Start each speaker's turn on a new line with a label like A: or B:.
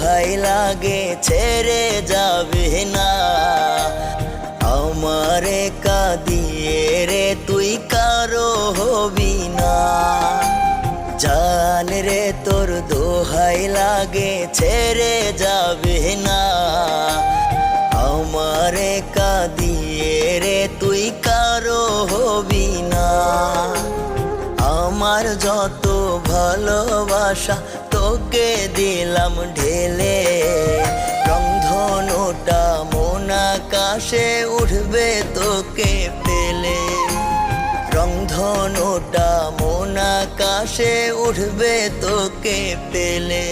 A: দোহাই লাগে ছেড়ে যাবে না। আমারে কাঁদিয়ে রে তুই কারো হবি না। জান রে তোর দোহাই লাগে ছেড়ে যাবে না। আমারে কাঁদিয়ে রে তুই কারো হবি না। আমার যত ভালোবাসা তোকে দিলাম ঢেলে, রংধনুটা মন আকাশে উঠবে তোকে পেলে। রংধনুটা মন আকাশে উঠবে তোকে পেলে।